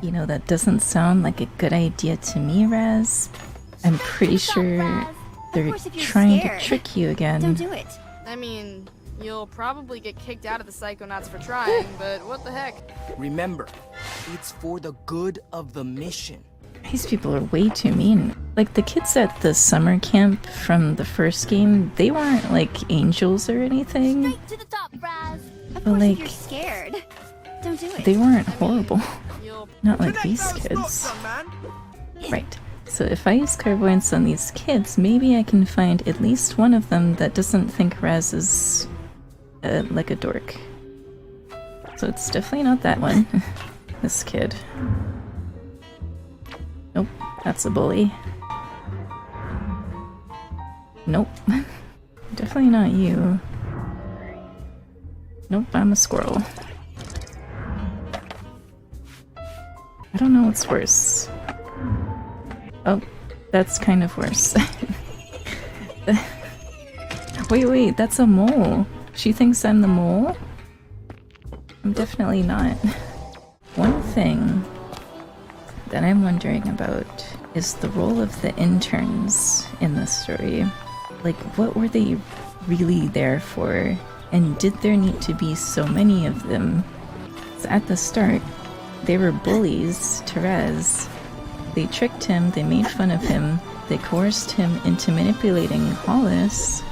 You know, that doesn't sound like a good idea to me, Raz. I'm pretty sure they're trying to trick you again. Don't do it. I mean, you'll probably get kicked out of the Psychonauts for trying, but what the heck? Remember, it's for the good of the mission. These people are way too mean. Like, the kids at the summer camp from the first game, they weren't like angels or anything. Straight to the top, Raz. Of But course, like, if you're scared, don't do it. they weren't horrible. You'll Not like these kids. Right. So if I use clairvoyance on these kids, maybe I can find at least one of them that doesn't think Raz is like a dork. So it's definitely not that one. This kid. Nope, that's a bully. Nope. Definitely not you. Nope, I'm a squirrel. I don't know what's worse. Oh, that's kind of worse. Wait, that's a mole. She thinks I'm the mole? I'm definitely not. One thing that I'm wondering about is the role of the interns in this story. Like, what were they really there for? And did there need to be so many of them? So at the start, they were bullies to Raz. They tricked him, they made fun of him, they coerced him into manipulating Hollis.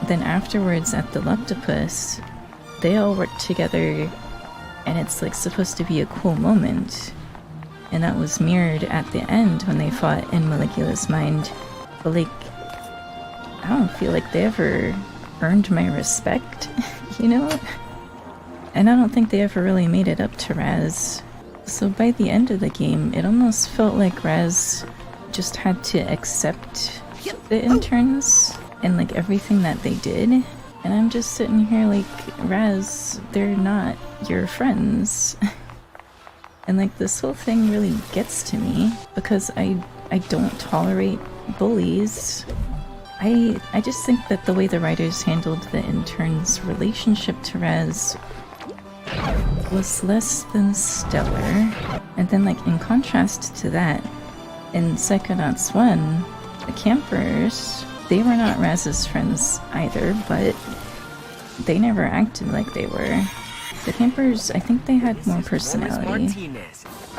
Then afterwards at the Leptopus, they all worked together and it's like supposed to be a cool moment. And that was mirrored at the end when they fought in Malicula's mind. But like, I don't feel like they ever earned my respect, you know? And I don't think they ever really made it up to Raz. So by the end of the game, it almost felt like Raz just had to accept the interns and like everything that they did. And I'm just sitting here like, Raz, they're not your friends. And like this whole thing really gets to me because I don't tolerate bullies. I just think that the way the writers handled the intern's relationship to Raz was less than stellar. And then like in contrast to that, in Psychonauts 1, the campers, they were not Raz's friends either, but they never acted like they were. The campers, I think they had more personality.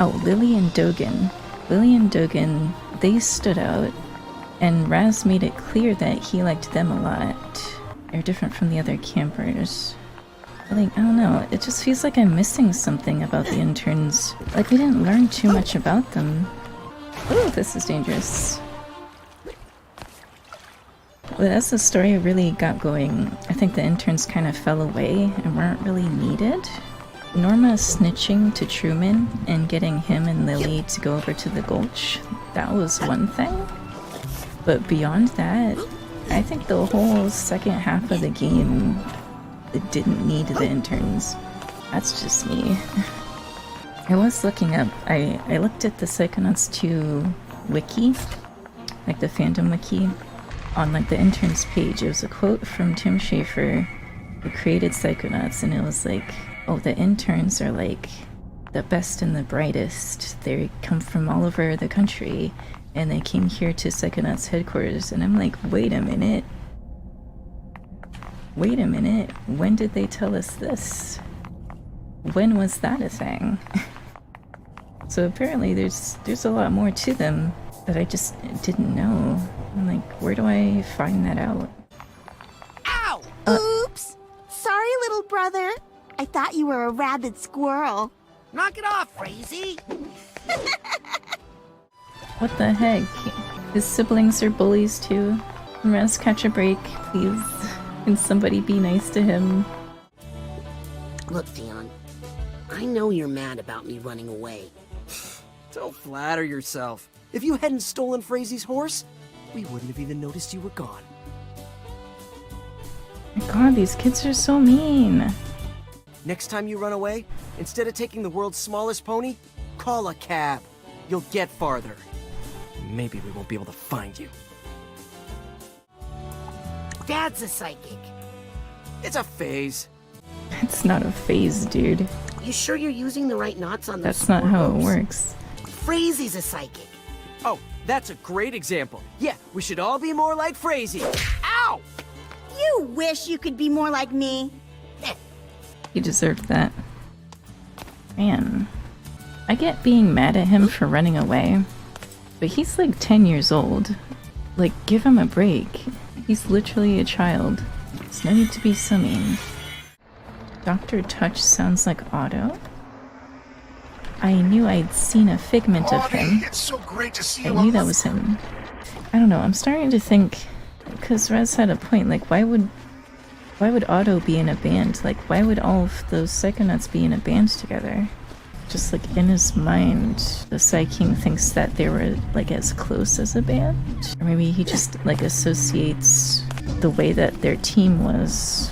Oh, Lily and Dogen. Lily and Dogen, they stood out, and Raz made it clear that he liked them a lot. They're different from the other campers. Like, I don't know, it just feels like I'm missing something about the interns. Like, we didn't learn too much about them. Ooh, this is dangerous. But as the story really got going, I think the interns kind of fell away and weren't really needed. Norma snitching to Truman and getting him and Lily to go over to the Gulch, that was one thing. But beyond that, I think the whole second half of the game, it didn't need the interns. That's just me. I was looking up, I looked at the Psychonauts 2 wiki, like the fandom wiki. On like the interns page, it was a quote from Tim Schafer, who created Psychonauts, and it was like, oh, the interns are like the best and the brightest. They come from all over the country, and they came here to Psychonauts headquarters. And I'm like, wait a minute. Wait a minute. When did they tell us this? When was that a thing? So apparently there's a lot more to them that I just didn't know. I'm like, where do I find that out? Ow! Oops! Sorry, little brother. I thought you were a rabid squirrel. Knock it off, Crazy! What the heck? His siblings are bullies too. Raz, catch a break, please. Can somebody be nice to him? Look, Dion, I know you're mad about me running away. Don't flatter yourself. If you hadn't stolen Frazy's horse, we wouldn't have even noticed you were gone. My god, these kids are so mean. Next time you run away, instead of taking the world's smallest pony, call a cab. You'll get farther. Maybe we won't be able to find you. Dad's a psychic. It's a phase. It's not a phase, dude. You sure you're using the right knots on those That's not how it ropes? works. Frazie's a psychic. Oh, that's a great example. Yeah, we should all be more like Frazee. Ow! You wish you could be more like me. He deserved that. Man. I get being mad at him for running away, but he's like 10 years old. Like, give him a break. He's literally a child. There's no need to be so mean. Dr. Touch sounds like Otto. I knew I'd seen a figment of him. It's so great to see I you knew that was him. I don't know, I'm starting to think, because Rez had a point, like why would Otto be in a band? Like why would all of those Psychonauts be in a band together? Just like in his mind, the Psy King thinks that they were like as close as a band? Or maybe he just like associates the way that their team was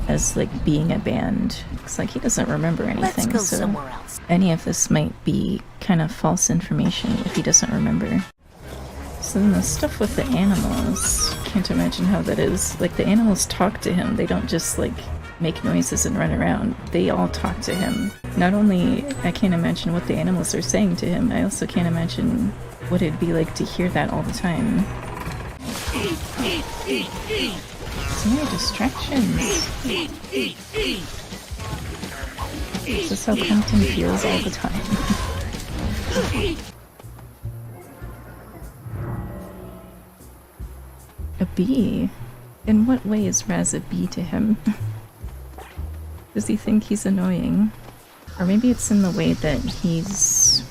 as like being a band. It's like he doesn't remember anything, Let's go so somewhere else. any of this might be kind of false information if he doesn't remember. So then the stuff with the animals, can't imagine how that is. Like the animals talk to him, they don't just like make noises and run around. They all talk to him. Not only I can't imagine what the animals are saying to him, I also can't imagine what it'd be like to hear that all the time. So many distractions. This is how Compton feels all the time. A bee? In what way is Raz a bee to him? Does he think he's annoying? Or maybe it's in the way that he's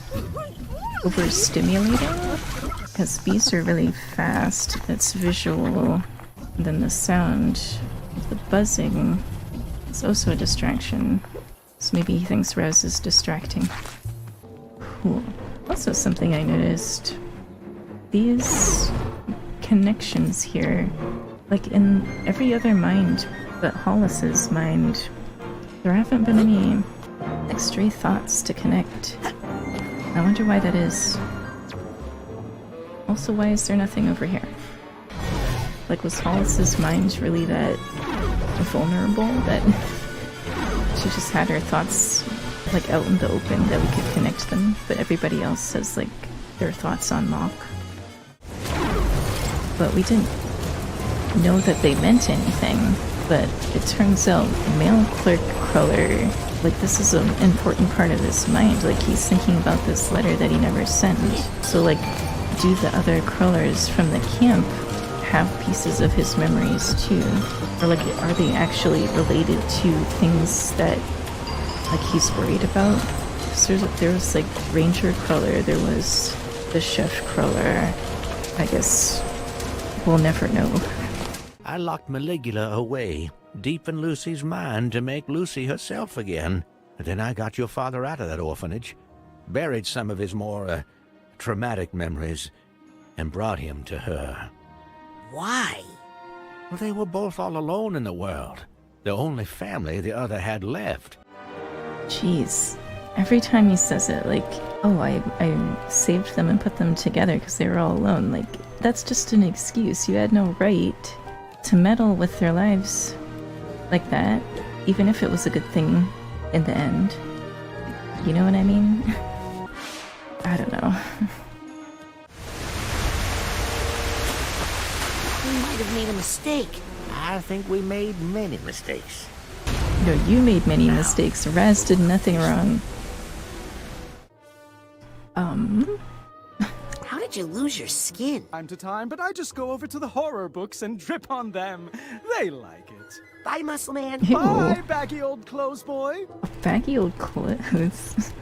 overstimulating? Because bees are really fast, it's visual. And then the sound of the buzzing is also a distraction. So maybe he thinks Raz is distracting. Cool. Also something I noticed. These connections here, like in every other mind but Hollis's mind, there haven't been any like stray thoughts to connect. I wonder why that is. Also, why is there nothing over here? Like, was Hollis's mind really that vulnerable that she just had her thoughts like out in the open that we could connect them, but everybody else has like their thoughts on lock? But we didn't know that they meant anything. But it turns out mail clerk Cruller, like this is an important part of his mind. Like he's thinking about this letter that he never sent. So like, do the other Crullers from the camp have pieces of his memories too? Or like, are they actually related to things that like he's worried about? So there was like Ranger Cruller, there was the Chef Cruller. I guess we'll never know. I locked Maligula away, deep in Lucy's mind to make Lucy herself again. And then I got your father out of that orphanage, buried some of his more, traumatic memories, and brought him to her. Why? Well, they were both all alone in the world, the only family the other had left. Jeez. Every time he says it, like, oh, I saved them and put them together because they were all alone. Like, that's just an excuse. You had no right to meddle with their lives like that, even if it was a good thing in the end. You know what I mean? I don't know. We might have made a mistake. I think we made many mistakes. No, you made many mistakes. Raz did nothing wrong. How did you lose your skin? Time to time, but I just go over to the horror books and drip on them. They like it. Bye, Muscle Man. Ew. Bye, baggy old clothes boy. Baggy old clothes.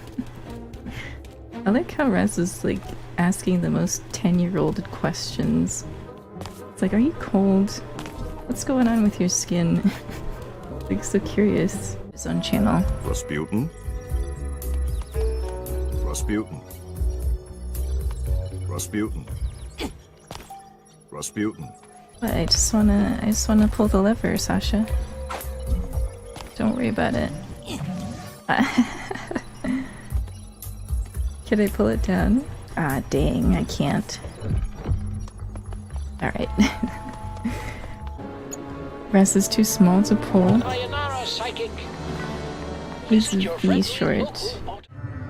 I like how Raz is like asking the most 10-year-old questions. It's like, are you cold? What's going on with your skin? Like, so curious. His own channel. Rasputin? Rasputin. Rasputin. Rasputin. But I just wanna pull the lever, Sasha. Don't worry about it. Can I pull it down? Ah, dang, I can't. Alright. Raz is too small to pull. Sayonara, psychic. He's short.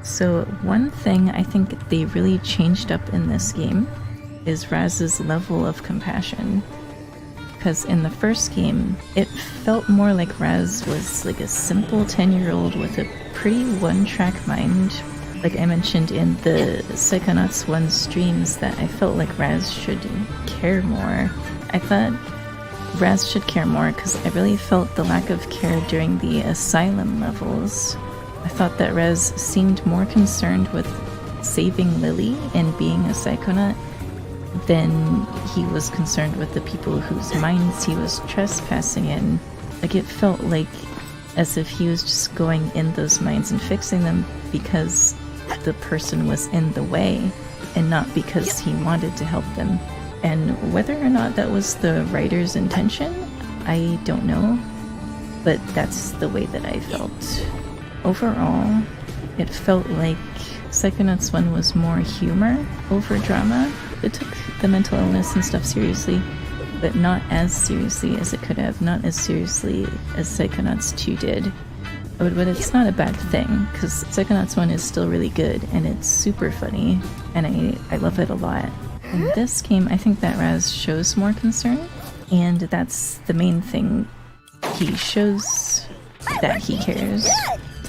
So one thing I think they really changed up in this game is Raz's level of compassion. Because in the first game, it felt more like Raz was like a simple 10-year-old with a pretty one-track mind. Like I mentioned in the Psychonauts 1 streams, that I felt like Raz should care more. I thought Raz should care more because I really felt the lack of care during the asylum levels. I thought that Raz seemed more concerned with saving Lily and being a Psychonaut than he was concerned with the people whose minds he was trespassing in. Like it felt like as if he was just going in those minds and fixing them because the person was in the way and not because he wanted to help them. And whether or not that was the writer's intention, I don't know, but that's the way that I felt. Overall, it felt like Psychonauts 1 was more humor over drama. It took the mental illness and stuff seriously, but not as seriously as it could have, not as seriously as Psychonauts 2 did. But it's not a bad thing, because Psychonauts 1 is still really good, and it's super funny, and I love it a lot. In this game, I think that Raz shows more concern, and that's the main thing. He shows that he cares.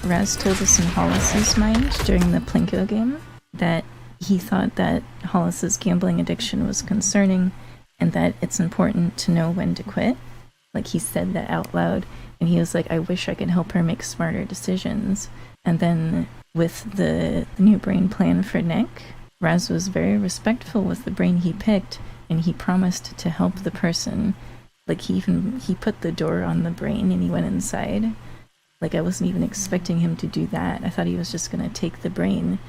Raz told us in Hollis's mind during the Plinko game that he thought that Hollis's gambling addiction was concerning and that it's important to know when to quit. Like he said that out loud, and he was like, I wish I could help her make smarter decisions. And then with the new brain plan for Nick, Raz was very respectful with the brain he picked, and he promised to help the person. Like he put the door on the brain and he went inside. Like I wasn't even expecting him to do that. I thought he was just gonna take the brain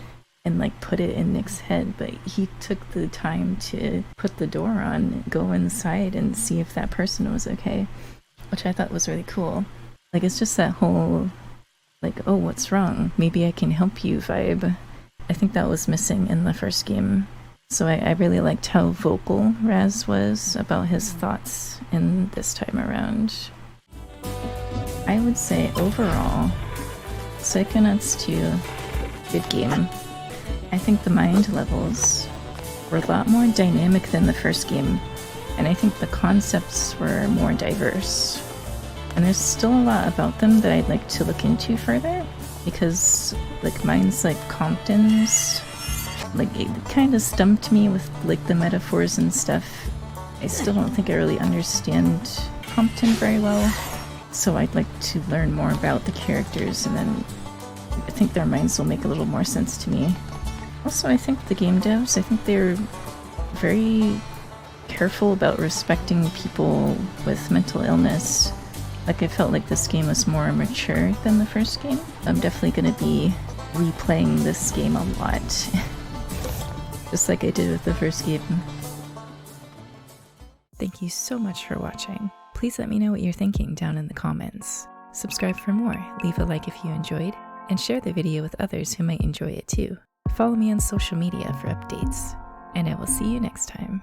and like put it in Nick's head, but he took the time to put the door on, go inside and see if that person was okay, which I thought was really cool. Like it's just that whole like, oh, what's wrong? Maybe I can help you vibe. I think that was missing in the first game. So I really liked how vocal Raz was about his thoughts in this time around. I would say overall, Psychonauts 2, good game. I think the mind levels were a lot more dynamic than the first game, and I think the concepts were more diverse. And there's still a lot about them that I'd like to look into further, because like mine's like Compton's, like it kind of stumped me with like the metaphors and stuff. I still don't think I really understand Compton very well, so I'd like to learn more about the characters, and then I think their minds will make a little more sense to me. Also, I think the game devs, I think they're very careful about respecting people with mental illness. Like I felt like this game was more mature than the first game. I'm definitely going to be replaying this game a lot. Just like I did with the first game. Thank you so much for watching. Please let me know what you're thinking down in the comments. Subscribe for more, leave a like if you enjoyed, and share the video with others who might enjoy it too. Follow me on social media for updates, and I will see you next time.